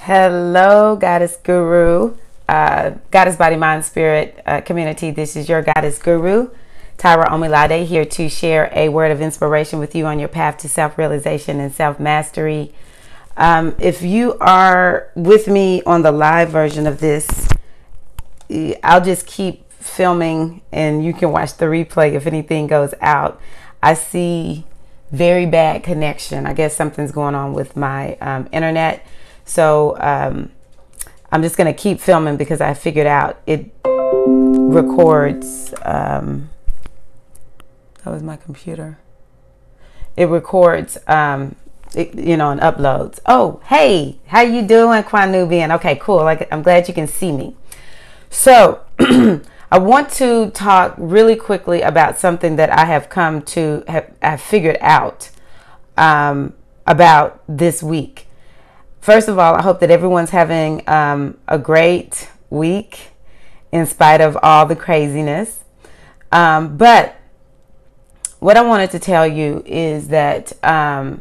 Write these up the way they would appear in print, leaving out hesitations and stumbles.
Hello, Goddess Guru, Goddess Body, Mind, Spirit community. This is your Goddess Guru, Tyra Omilade, here to share a word of inspiration with you on your path to self-realization and self-mastery. If you are with me on the live version of this, I'll just keep filming and you can watch the replay if anything goes out. I see very bad connection. I guess something's going on with my internet. So I'm just going to keep filming because I figured out it records. That was my computer. It records, and uploads. Oh, hey, how you doing, Kwanubian? Okay, cool. I'm glad you can see me. So I want to talk really quickly about something that I have come to have figured out about this week. First of all, I hope that everyone's having a great week in spite of all the craziness. But what I wanted to tell you is that I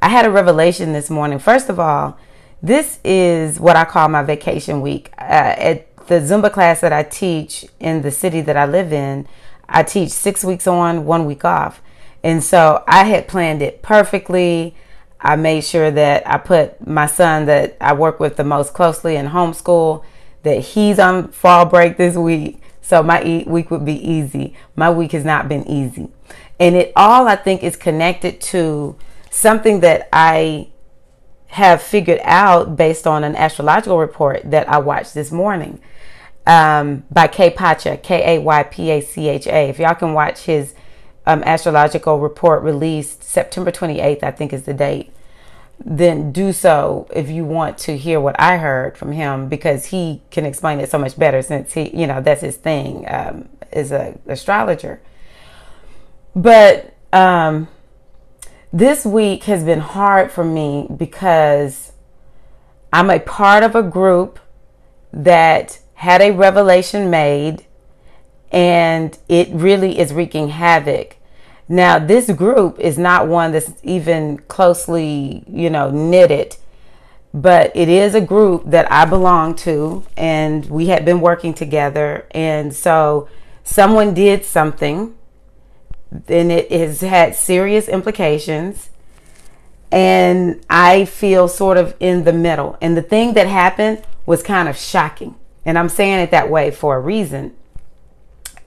had a revelation this morning. First of all, this is what I call my vacation week. At the Zumba class that I teach in the city that I live in, I teach 6 weeks on, 1 week off. And so I had planned it perfectly. I made sure that I put my son that I work with the most closely in homeschool, that he's on fall break this week. So my week would be easy. My week has not been easy. And it all, I think, is connected to something that I have figured out based on an astrological report that I watched this morning by K-Pacha, K-A-Y-P-A-C-H-A. If y'all can watch his astrological report released September 28th, I think is the date, then do so if you want to hear what I heard from him, because he can explain it so much better since he, that's his thing, is an astrologer. But this week has been hard for me because I'm a part of a group that had a revelation made, and it really is wreaking havoc. Now, this group is not one that's even closely, knitted, but it is a group that I belong to, and we had been working together. And so someone did something, and it has had serious implications, and I feel sort of in the middle. And the thing that happened was kind of shocking, and I'm saying it that way for a reason.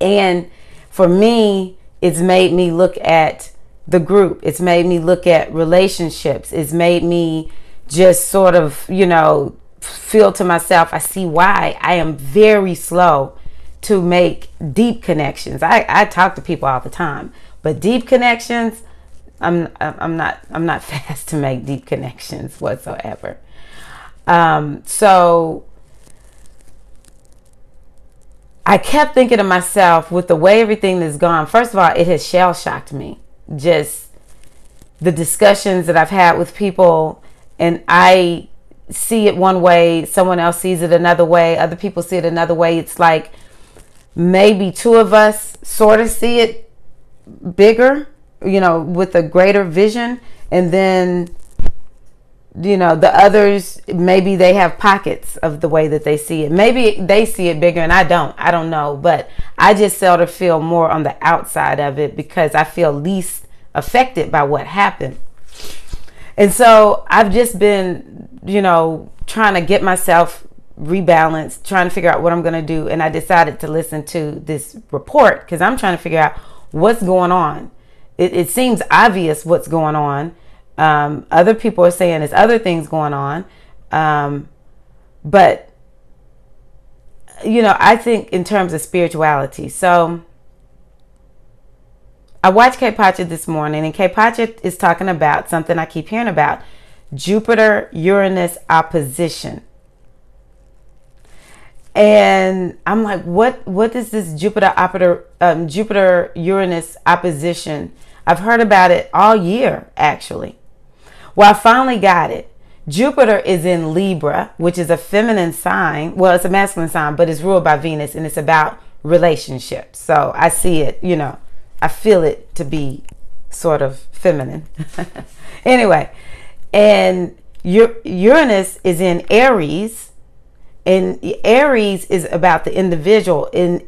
And for me, it's made me look at the group. It's made me look at relationships. It's made me just sort of, feel to myself, I see why I am very slow to make deep connections. I talk to people all the time, but deep connections, I'm not fast to make deep connections whatsoever. So I kept thinking to myself, with the way everything has gone, first of all, it has shell shocked me. Just the discussions that I've had with people, and I see it one way, someone else sees it another way, other people see it another way. It's like maybe two of us sort of see it bigger, with a greater vision, and then the others, maybe they have pockets of the way that they see it. Maybe they see it bigger and I don't know, but I just sort of feel more on the outside of it because I feel least affected by what happened. And so I've just been, trying to get myself rebalanced, trying to figure out what I'm going to do. And I decided to listen to this report because I'm trying to figure out what's going on. It seems obvious what's going on. Other people are saying there's other things going on. But, I think in terms of spirituality. So I watched K-Pacha this morning, and K-Pacha is talking about something I keep hearing about: Jupiter-Uranus opposition. And I'm like, what is this Jupiter-Uranus opposition? I've heard about it all year, actually. Well, I finally got it. Jupiter is in Libra, which is a feminine sign. Well, it's a masculine sign, but it's ruled by Venus, and it's about relationships. So I see it, I feel it to be sort of feminine. Anyway, and Uranus is in Aries, and Aries is about the individual. And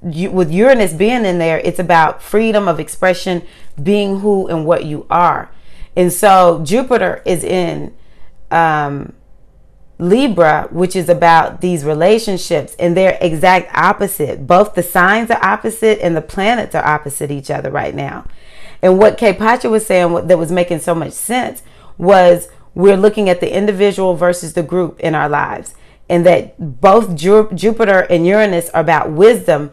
with Uranus being in there, it's about freedom of expression, being who and what you are. And so Jupiter is in Libra, which is about these relationships, and they're exact opposite. Both the signs are opposite and the planets are opposite each other right now. And what CrAZy was saying that was making so much sense was we're looking at the individual versus the group in our lives, and that both Jupiter and Uranus are about wisdom.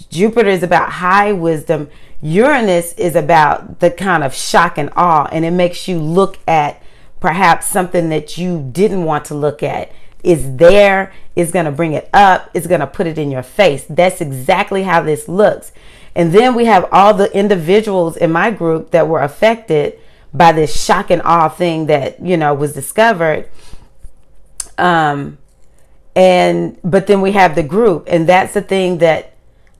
Jupiter is about high wisdom. Uranus is about the kind of shock and awe, and it makes you look at perhaps something that you didn't want to look at. Is there, it's going to bring it up, it's going to put it in your face. That's exactly how this looks. And then we have all the individuals in my group that were affected by this shock and awe thing that, was discovered. But then we have the group, and that's the thing that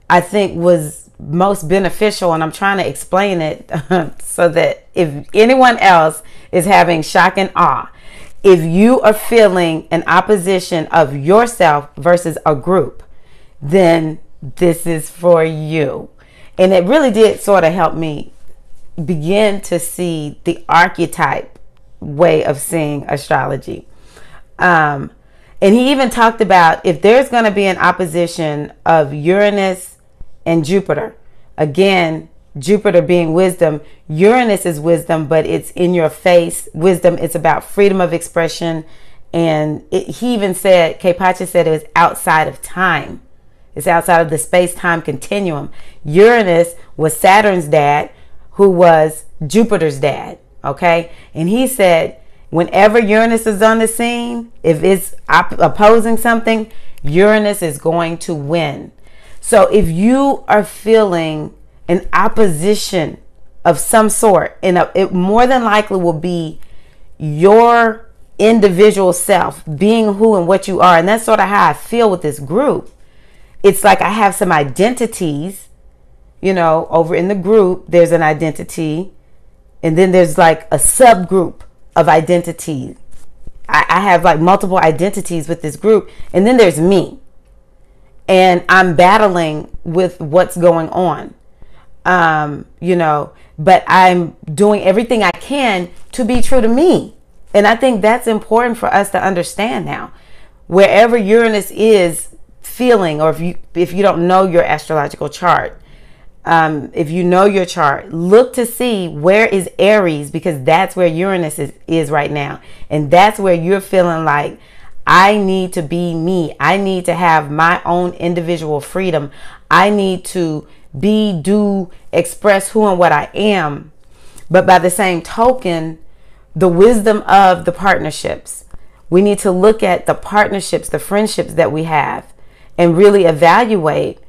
I think was most beneficial, and I'm trying to explain it so that if anyone else is having shock and awe, if you are feeling an opposition of yourself versus a group, then this is for you. And it really did sort of help me begin to see the archetype way of seeing astrology. And he even talked about if there's going to be an opposition of Uranus and Jupiter, again, Jupiter being wisdom, Uranus is wisdom, but it's in your face. Wisdom, it's about freedom of expression. And he even said, CrAZy said it was outside of time. It's outside of the space-time continuum. Uranus was Saturn's dad, who was Jupiter's dad, okay? And he said, whenever Uranus is on the scene, if it's opposing something, Uranus is going to win. So if you are feeling an opposition of some sort, and it more than likely will be your individual self, being who and what you are. And that's sort of how I feel with this group. It's like I have some identities, over in the group, there's an identity, and then there's like a subgroup of identities. I have like multiple identities with this group, and then there's me. And I'm battling with what's going on, but I'm doing everything I can to be true to me. And I think that's important for us to understand now. Wherever Uranus is feeling, or if you don't know your astrological chart, if you know your chart, look to see where is Aries, because that's where Uranus is right now. And that's where you're feeling like, I need to be me. I need to have my own individual freedom. I need to express who and what I am. But by the same token, the wisdom of the partnerships. We need to look at the partnerships, the friendships that we have, and really evaluate,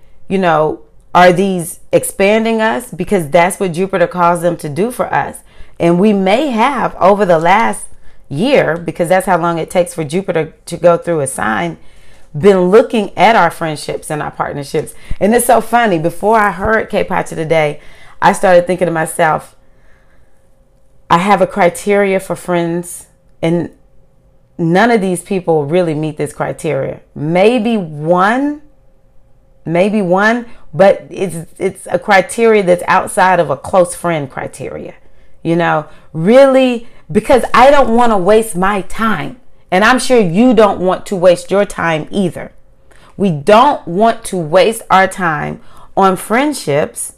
are these expanding us? Because that's what Jupiter calls them to do for us. And we may have, over the last year, because that's how long it takes for Jupiter to go through a sign, been looking at our friendships and our partnerships. And it's so funny. Before I heard CrAZy today, I started thinking to myself, I have a criteria for friends, and none of these people really meet this criteria. Maybe one, but it's a criteria that's outside of a close friend criteria, really, because I don't want to waste my time. And I'm sure you don't want to waste your time either. We don't want to waste our time on friendships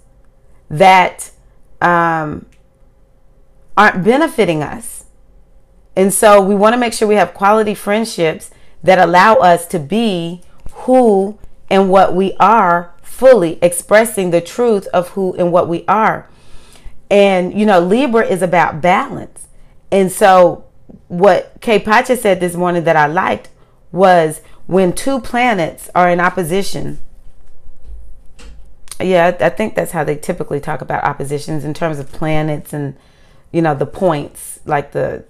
that aren't benefiting us. And so we want to make sure we have quality friendships that allow us to be who and what we are, fully expressing the truth of who and what we are. And, Libra is about balance. And so what CrAZy said this morning that I liked was when two planets are in opposition. Yeah, I think that's how they typically talk about oppositions in terms of planets and, the points, like the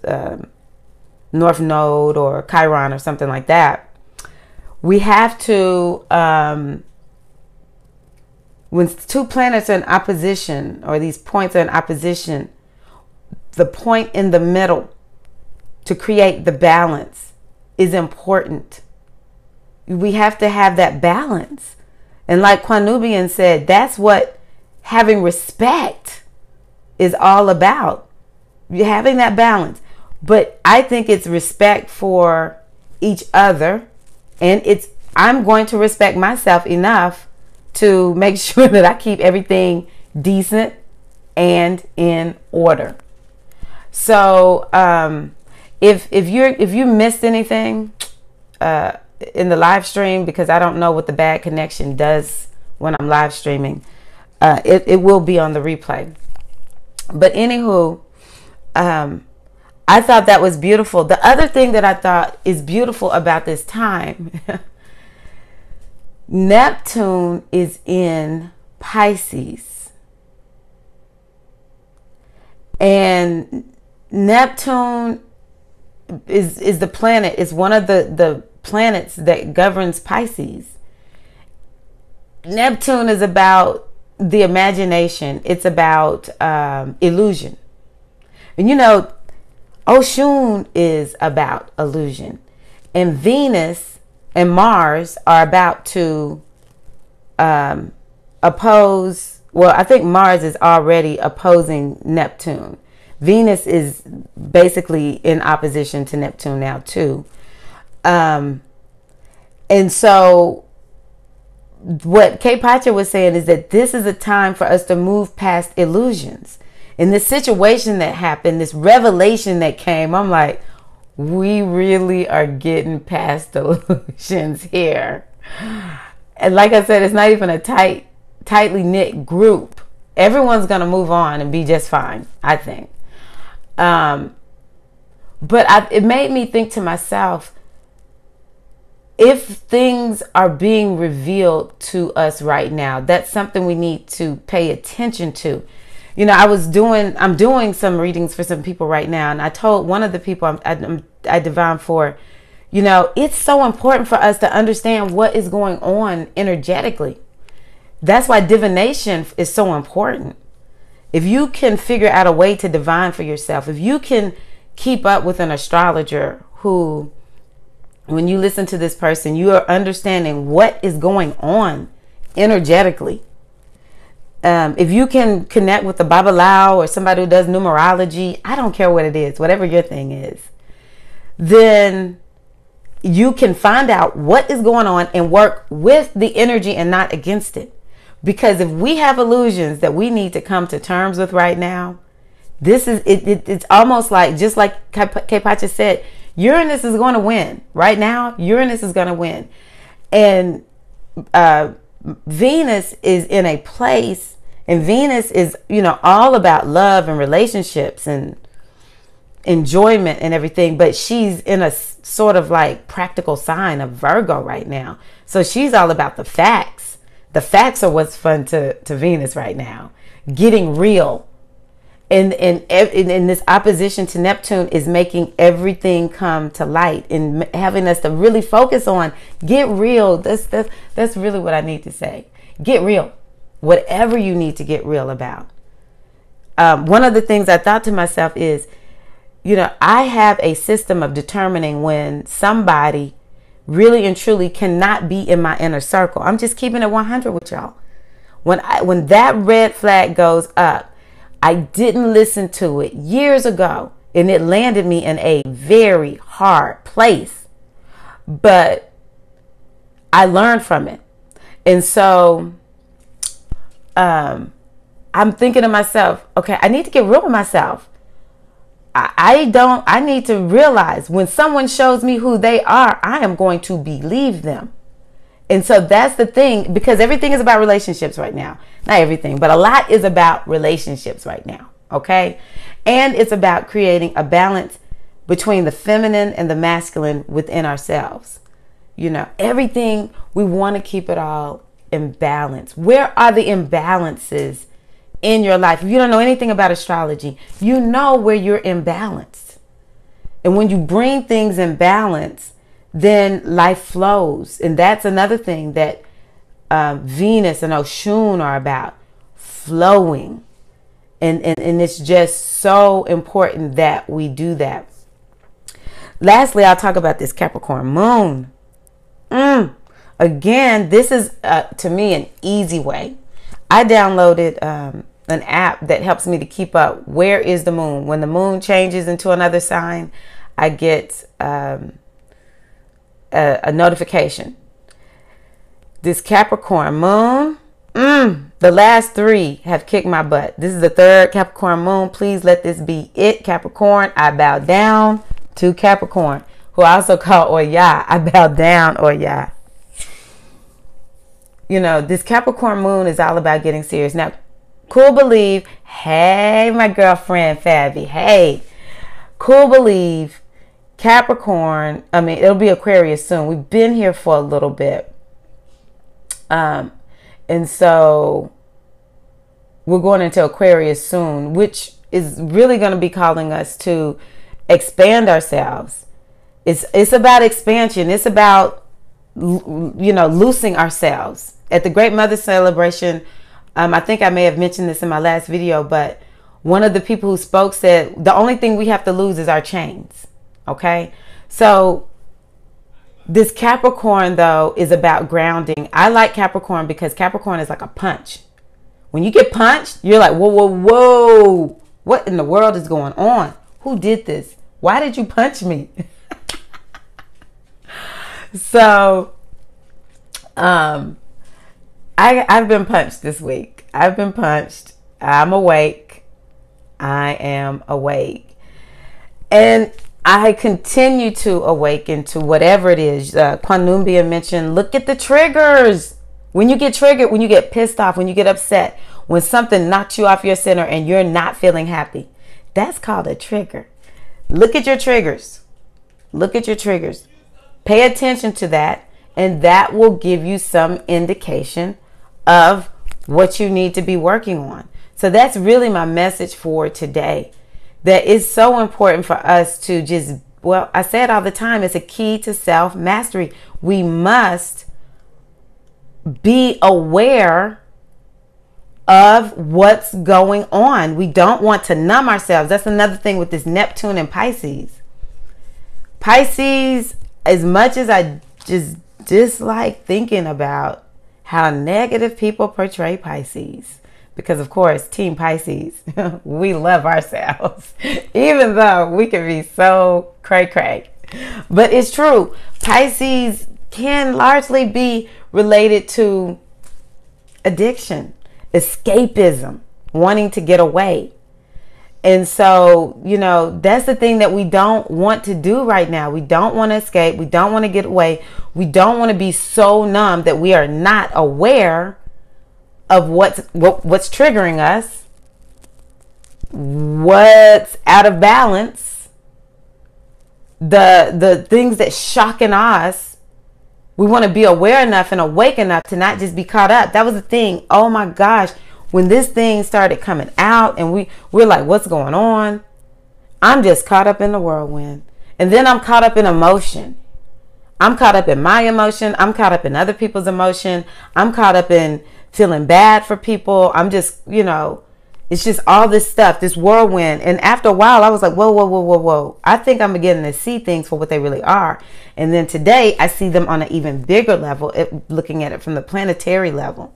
North Node or Chiron or something like that. We have to, when two planets are in opposition, or these points are in opposition, the point in the middle to create the balance is important. We have to have that balance. And like Kwanubian said, that's what having respect is all about. You're having that balance. But I think it's respect for each other. And I'm going to respect myself enough to make sure that I keep everything decent and in order. So if you missed anything in the live stream, because I don't know what the bad connection does when I'm live streaming, it will be on the replay. But anywho, I thought that was beautiful. The other thing that I thought is beautiful about this time, Neptune is in Pisces. And Neptune is the planet, is one of the planets that governs Pisces. Neptune is about the imagination. It's about illusion. And you know, Oshun is about illusion. And Venus and Mars are about to oppose. Well, I think Mars is already opposing Neptune. Venus is basically in opposition to Neptune now too. And so what K. Pacha was saying is that this is a time for us to move past illusions. In this situation that happened, this revelation that came, I'm like, we really are getting past illusions here. And like I said, it's not even a tightly knit group. Everyone's going to move on and be just fine, I think. But it made me think to myself, if things are being revealed to us right now, that's something we need to pay attention to. You know, I'm doing some readings for some people right now, and I told one of the people I divine for, you know, it's so important for us to understand what is going on energetically. That's why divination is so important. If you can figure out a way to divine for yourself, if you can keep up with an astrologer who, when you listen to this person, you are understanding what is going on energetically. If you can connect with the Babalao or somebody who does numerology, I don't care what it is, whatever your thing is, then you can find out what is going on and work with the energy and not against it. Because if we have illusions that we need to come to terms with right now, this is it's almost like, just like K. Pacha said, Uranus is going to win. Right now, Uranus is going to win. And Venus is in a place, and Venus is, you know, all about love and relationships and enjoyment and everything, but she's in a sort of like practical sign of Virgo right now. So she's all about the facts. The facts are what's fun to Venus right now. Getting real. And this opposition to Neptune is making everything come to light and having us to really focus on get real. That's really what I need to say. Get real. Whatever you need to get real about. One of the things I thought to myself is, you know, I have a system of determining when somebody really and truly cannot be in my inner circle. I'm just keeping it 100 with y'all. When that red flag goes up, I didn't listen to it years ago, and it landed me in a very hard place. But I learned from it. And so I'm thinking to myself, okay, I need to get real with myself. I need to realize when someone shows me who they are, I am going to believe them. And so that's the thing, because everything is about relationships right now. Not everything, but a lot is about relationships right now. Okay. And it's about creating a balance between the feminine and the masculine within ourselves. You know, everything, we want to keep it all in balance. Where are the imbalances in your life? If you don't know anything about astrology, you know where you're imbalanced. And when you bring things in balance, then life flows. And that's another thing that Venus and Oshun are about, flowing. And it's just so important that we do that. lastly, I'll talk about this Capricorn moon. Again, this is to me an easy way. I downloaded an app that helps me to keep up. Where is the moon? When the moon changes into another sign, I get a notification. This Capricorn moon, the last 3 have kicked my butt. This is the 3rd Capricorn moon. Please let this be it, Capricorn. I bow down to Capricorn, who I also call Oya. I bow down, Oya. You know, this Capricorn moon is all about getting serious. Now, cool believe, hey, my girlfriend Fabi, hey, cool believe, Capricorn, I mean, it'll be Aquarius soon. We've been here for a little bit. And so we're going into Aquarius soon, which is really going to be calling us to expand ourselves. It's about expansion. It's about, you know, loosing ourselves. At the Great Mother Celebration, I think I may have mentioned this in my last video, but one of the people who spoke said, the only thing we have to lose is our chains. Okay? So this Capricorn, though, is about grounding. I like Capricorn because Capricorn is like a punch. When you get punched, you're like, whoa, whoa, whoa. What in the world is going on? Who did this? Why did you punch me? So, I've been punched this week. I've been punched. I'm awake. I am awake. And I continue to awaken to whatever it is. Kwanumbia mentioned, look at the triggers. When you get triggered, when you get pissed off, when you get upset, when something knocks you off your center and you're not feeling happy, that's called a trigger. Look at your triggers. Look at your triggers. Pay attention to that, and that will give you some indication of what you need to be working on. So that's really my message for today. That is so important for us to just, well, I say it all the time, it's a key to self-mastery. We must be aware of what's going on. We don't want to numb ourselves. That's another thing with this Neptune and Pisces. Pisces, as much as I just dislike thinking about how negative people portray Pisces, because of course, Team Pisces, we love ourselves, even though we can be so cray-cray. But it's true. Pisces can largely be related to addiction, escapism, wanting to get away. And so, you know, that's the thing that we don't want to do right now. We don't want to escape. We don't want to get away. We don't want to be so numb that we are not aware of what's triggering us, what's out of balance, the things that shock and awe us. We want to be aware enough and awake enough to not just be caught up. That was the thing. Oh my gosh. When this thing started coming out and we're like, what's going on? I'm just caught up in the whirlwind. And then I'm caught up in emotion. I'm caught up in my emotion. I'm caught up in other people's emotion. I'm caught up in feeling bad for people. I'm just, you know, it's just all this stuff, this whirlwind. And after a while, I was like, whoa, whoa, whoa, whoa, whoa. I think I'm beginning to see things for what they really are. And then today, I see them on an even bigger level, looking at it from the planetary level.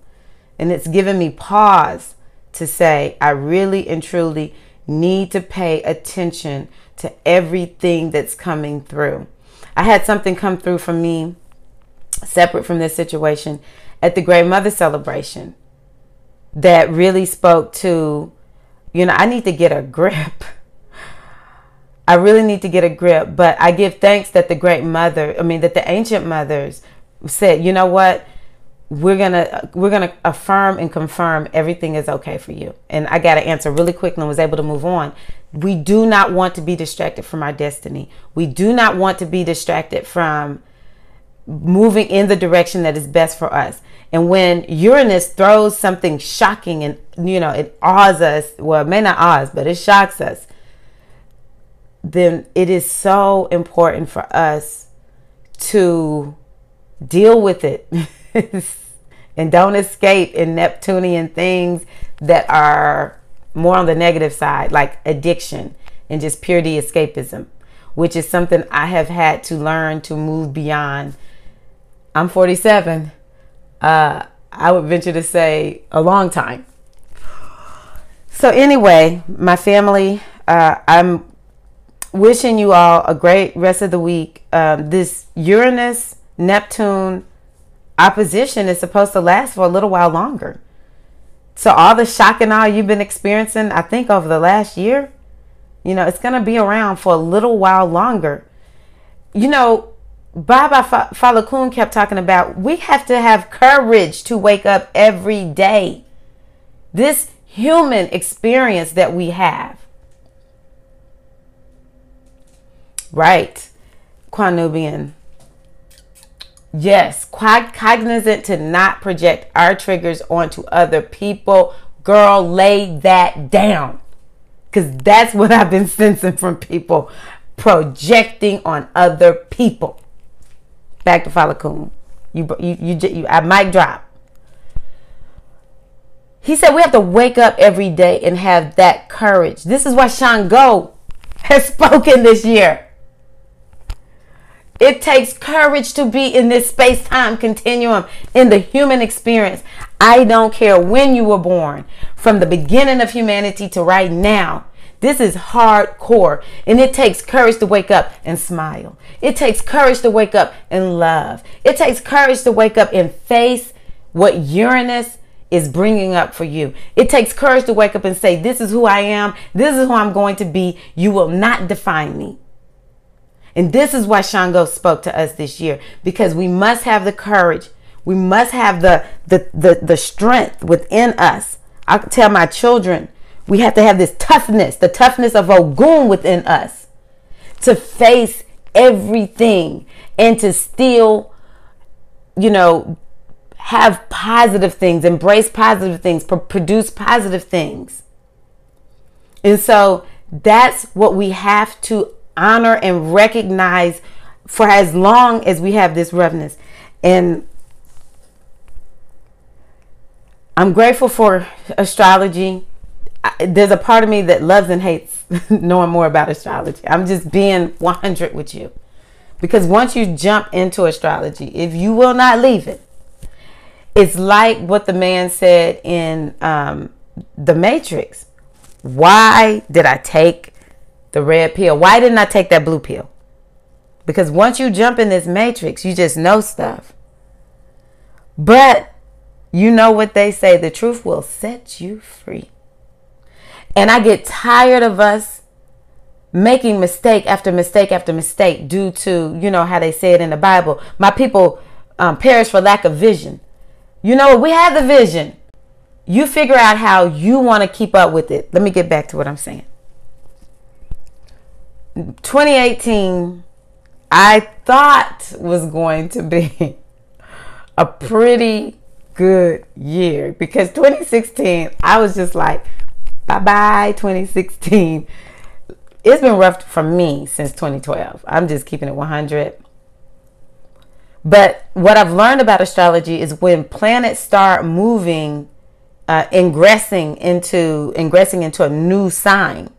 And it's given me pause to say, I really and truly need to pay attention to everything that's coming through. I had something come through for me, separate from this situation, at the Great Mother Celebration that really spoke to, you know, I need to get a grip. I really need to get a grip. But I give thanks that the Great Mother, that the ancient mothers said, you know what? We're gonna affirm and confirm everything is okay for you. And I got to answer really quickly and was able to move on. We do not want to be distracted from our destiny. We do not want to be distracted from moving in the direction that is best for us. And when Uranus throws something shocking and, you know, it awes us, well, it may not awe us, but it shocks us, then it is so important for us to deal with it. And don't escape in Neptunian things that are more on the negative side, like addiction and just purity escapism. which is something I have had to learn to move beyond. I'm 47. I would venture to say a long time. So anyway, my family, I'm wishing you all a great rest of the week. This Uranus-Neptune opposition is supposed to last for a little while longer. So all the shock and awe you've been experiencing, I think over the last year, it's going to be around for a little while longer. Baba Falakun kept talking about we have to have courage to wake up every day. This human experience that we have. Right. Kwanubian. Yes. Cognizant to not project our triggers onto other people. Girl, lay that down. Because that's what I've been sensing from people. Projecting on other people. Back to Falakun. I mic drop. He said we have to wake up every day and have that courage. This is why Shango has spoken this year. It takes courage to be in this space-time continuum, in the human experience. I don't care when you were born, from the beginning of humanity to right now. This is hardcore, and it takes courage to wake up and smile. It takes courage to wake up and love. It takes courage to wake up and face what Uranus is bringing up for you. It takes courage to wake up and say, this is who I am. This is who I'm going to be. You will not define me. And this is why Shango spoke to us this year, because we must have the courage. We must have the strength within us. I tell my children, we have to have this toughness, the toughness of Ogun within us to face everything and to still, have positive things, embrace positive things, produce positive things. And so that's what we have to honor and recognize for as long as we have this roughness. And I'm grateful for astrology. There's a part of me that loves and hates knowing more about astrology. I'm just being 100 with you. Because once you jump into astrology, if you will not leave it, it's like what the man said in The Matrix. Why did I take the red pill? Why didn't I take that blue pill? Because once you jump in this matrix, you just know stuff. But you know what they say, the truth will set you free. And I get tired of us making mistake after mistake after mistake due to, how they say it in the Bible. My people perish for lack of vision. We have the vision. You figure out how you want to keep up with it. Let me get back to what I'm saying. 2018, I thought was going to be a pretty good year, because 2016, I was just like, bye-bye 2016. It's been rough for me since 2012. I'm just keeping it 100. But what I've learned about astrology is when planets start moving, ingressing into a new sign.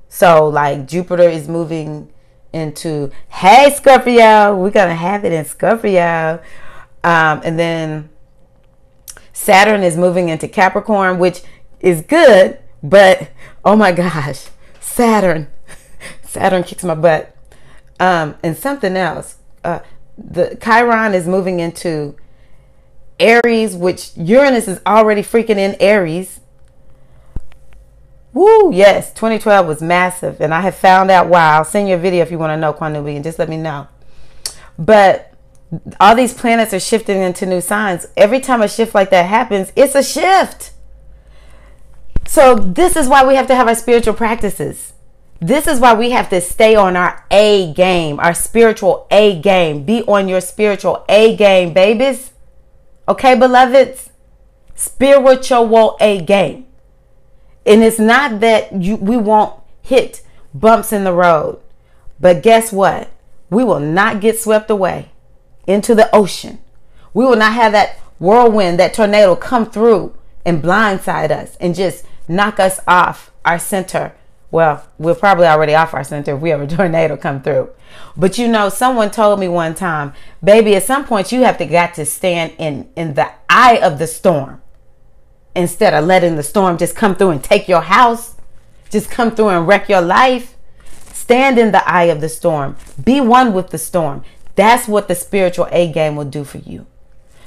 So like Jupiter is moving into, hey Scorpio, we're going to have it in Scorpio. And then Saturn is moving into Capricorn, which is good, but oh my gosh, Saturn kicks my butt. And something else, the Chiron is moving into Aries, which Uranus is already freaking in Aries. Woo, yes, 2012 was massive, and I have found out why. I'll send you a video if you want to know, Kwanubi, and just let me know. But all these planets are shifting into new signs. Every time a shift like that happens, it's a shift. So this is why we have to have our spiritual practices. This is why we have to stay on our A game, our spiritual A game. Be on your spiritual A game, babies. Okay, beloveds? Spiritual A game. And it's not that we won't hit bumps in the road. But guess what? We will not get swept away into the ocean. We will not have that whirlwind, that tornado come through and blindside us and just knock us off our center Well, we're probably already off our center if we have a tornado come through. But you know, someone told me one time, baby, at some point you have got to stand in the eye of the storm instead of letting the storm just come through and take your house, just come through and wreck your life. Stand in the eye of the storm. Be one with the storm. That's what the spiritual A game will do for you.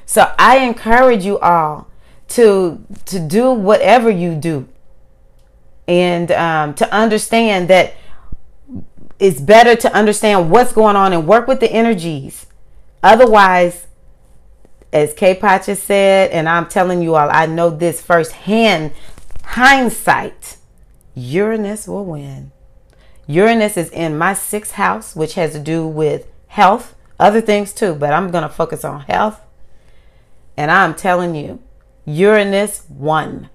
So I encourage you all to do whatever you do, and to understand that it's better to understand what's going on and work with the energies. Otherwise, as K-Pot just said, and I'm telling you all, I know this firsthand, hindsight, Uranus will win. Uranus is in my 6th house, which has to do with health, other things too, but I'm going to focus on health. And I'm telling you, Uranus won.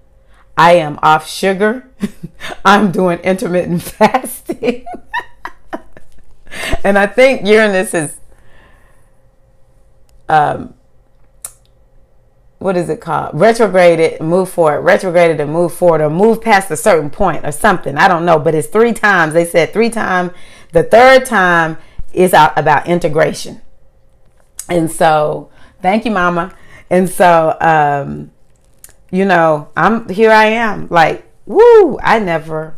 I am off sugar. I'm doing intermittent fasting. And I think Uranus is, what is it called? Retrograded, move forward. Retrograded and move forward, or move past a certain point or something. I don't know, but it's 3 times. They said 3 times. The 3rd time is about integration. And so, thank you, Mama. And so, you know, here I am, like, woo, I never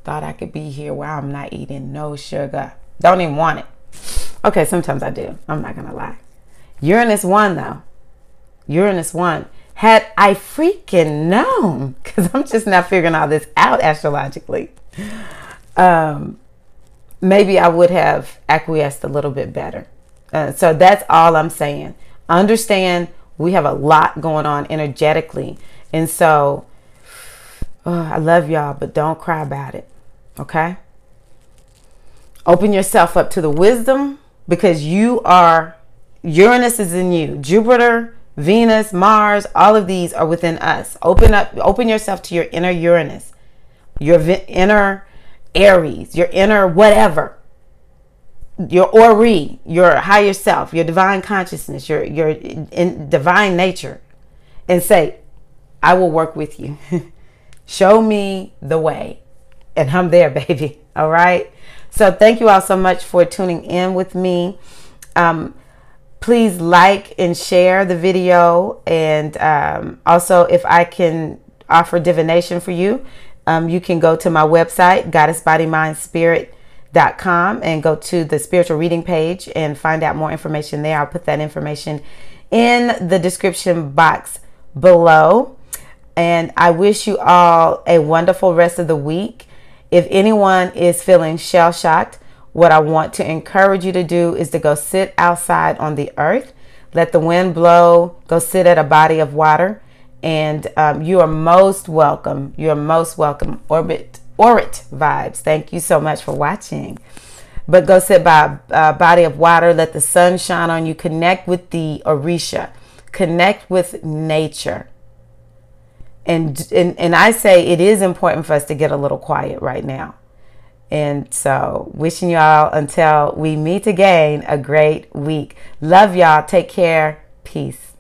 thought I could be here where I'm not eating no sugar. Don't even want it. Okay, sometimes I do. I'm not going to lie. Uranus won, though. Uranus won. Had I freaking known, because I'm just now figuring all this out astrologically, maybe I would have acquiesced a little bit better. So that's all I'm saying. Understand we have a lot going on energetically. And so, I love y'all, but don't cry about it. Okay? Open yourself up to the wisdom, because Uranus is in you. Jupiter, Venus, Mars, all of these are within us. Open yourself to your inner Uranus, your inner Aries, your inner whatever. Your Ori, your higher self, your divine consciousness, your divine nature, and say, I will work with you. Show me the way. And I'm there, baby. All right. So thank you all so much for tuning in with me. Please like and share the video. And also, if I can offer divination for you, you can go to my website, goddessbodymindspirit.com, and go to the spiritual reading page and find out more information there. I'll put that information in the description box below. And I wish you all a wonderful rest of the week. If anyone is feeling shell-shocked, what I want to encourage you to do is to go sit outside on the earth, let the wind blow, go sit at a body of water, and you are most welcome. You are most welcome. Orbit vibes. Thank you so much for watching. But go sit by a body of water, let the sun shine on you, connect with the Orisha, connect with nature. And I say it is important for us to get a little quiet right now. And so wishing y'all, until we meet again, a great week. Love y'all. Take care. Peace.